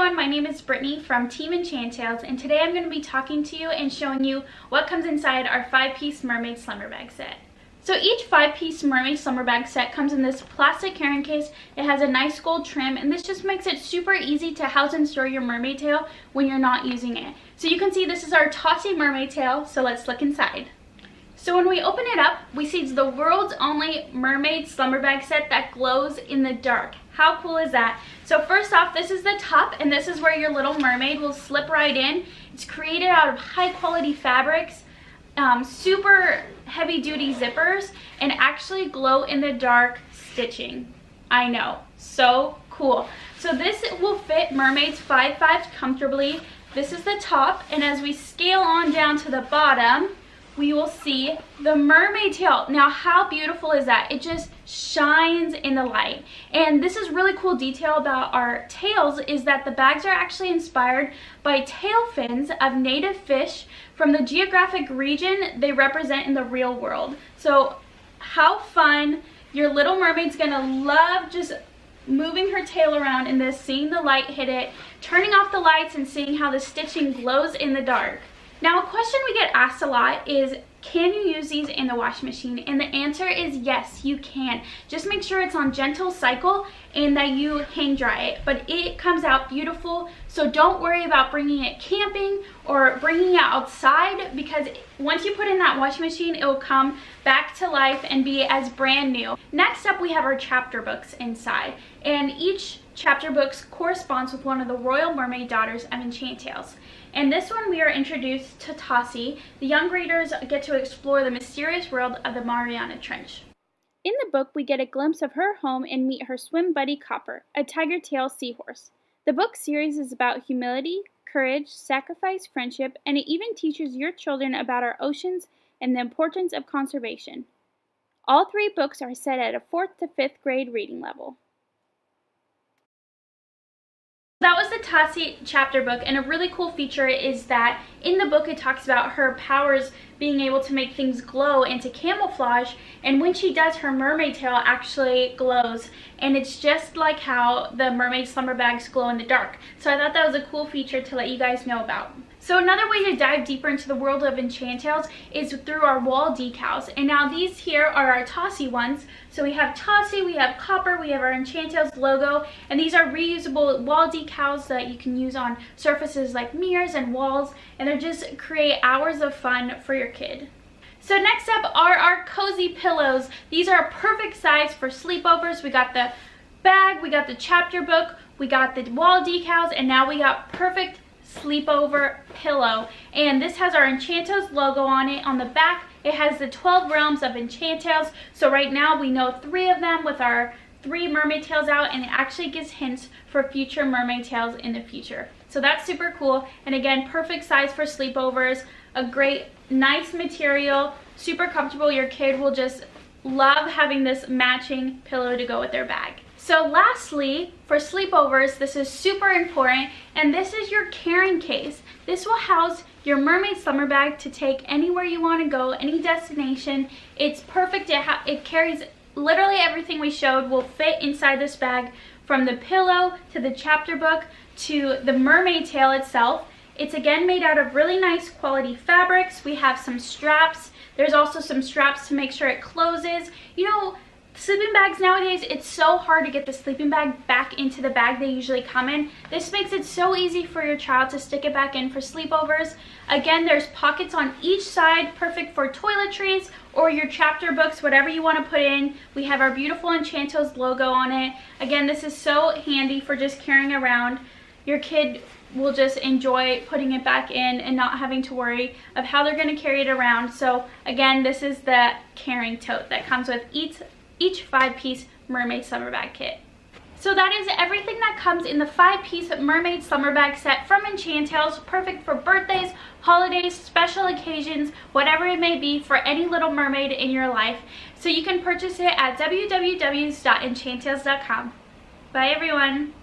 everyone, my name is Brittany from Team Enchantails, and today I'm going to be talking to you and showing you what comes inside our 5-piece Mermaid Slumber Bag set. So each 5-piece Mermaid Slumber Bag set comes in this plastic carrying case. It has a nice gold trim, and this just makes it super easy to house and store your mermaid tail when you're not using it. So you can see this is our Tossy mermaid tail, so let's look inside. So when we open it up, we see it's the world's only Mermaid Slumber Bag set that glows in the dark. How cool is that? So first off, this is the top, and this is where your little mermaid will slip right in. It's created out of high quality fabrics, super heavy duty zippers, and actually glow in the dark stitching. I know, so cool. So this will fit mermaids 5'5" comfortably. This is the top, and as we scale on down to the bottom, we will see the mermaid tail. Now, how beautiful is that? It just shines in the light. And this is really cool detail about our tails is that the bags are actually inspired by tail fins of native fish from the geographic region they represent in the real world. So how fun. Your little mermaid's gonna love just moving her tail around in this, seeing the light hit it, turning off the lights and seeing how the stitching glows in the dark. Now, a question we get asked a lot is, can you use these in the washing machine? And the answer is yes, you can. Just make sure it's on gentle cycle and that you hang dry it. But it comes out beautiful, so don't worry about bringing it camping or bringing it outside, because once you put it in that washing machine, it will come back to life and be as brand new. Next up, we have our chapter books inside, and each chapter books corresponds with one of the Royal Mermaid daughters of Enchantails. In this one, we are introduced to Tossy. The young readers get to explore the mysterious world of the Mariana Trench. In the book, we get a glimpse of her home and meet her swim buddy Copper, a tiger-tailed seahorse. The book series is about humility, courage, sacrifice, friendship, and it even teaches your children about our oceans and the importance of conservation. All 3 books are set at a 4th to 5th grade reading level. That was the Tossy chapter book, and a really cool feature is that in the book it talks about her powers being able to make things glow and to camouflage, and when she does, her mermaid tail actually glows, and it's just like how the mermaid slumber bags glow in the dark. So I thought that was a cool feature to let you guys know about. So another way to dive deeper into the world of Enchantails is through our wall decals. And now these here are our Tossy ones. So we have Tossy, we have Copper, we have our Enchantails logo, and these are reusable wall decals that you can use on surfaces like mirrors and walls, and they just create hours of fun for your kid. So next up are our cozy pillows. These are a perfect size for sleepovers. We got the bag, we got the chapter book, we got the wall decals, and now we got perfect sleepover pillow. And this has our Enchantails logo on it. On the back, it has the 12 realms of Enchantails. So right now we know 3 of them with our 3 mermaid tails out, and it actually gives hints for future mermaid tails in the future. So that's super cool, and again, perfect size for sleepovers. A great, nice material, super comfortable. Your kid will just love having this matching pillow to go with their bag. So lastly, for sleepovers, this is super important, and this is your carrying case. This will house your mermaid slumber bag to take anywhere you want to go, any destination. It's perfect. It carries literally everything we showed will fit inside this bag, from the pillow to the chapter book to the mermaid tail itself. It's again made out of really nice quality fabrics. We have some straps. There's also some straps to make sure it closes. You know, sleeping bags nowadays, it's so hard to get the sleeping bag back into the bag they usually come in. This makes it so easy for your child to stick it back in for sleepovers. Again, there's pockets on each side, perfect for toiletries or your chapter books, whatever you want to put in. We have our beautiful Enchantails logo on it. Again, this is so handy for just carrying around. Your kid will just enjoy putting it back in and not having to worry of how they're going to carry it around. So again, this is the carrying tote that comes with each 5-piece Mermaid Slumber Bag kit. So that is everything that comes in the 5-piece Mermaid Slumber Bag set from Enchantails, perfect for birthdays, holidays, special occasions, whatever it may be for any little mermaid in your life. So you can purchase it at www.enchantails.com. Bye everyone!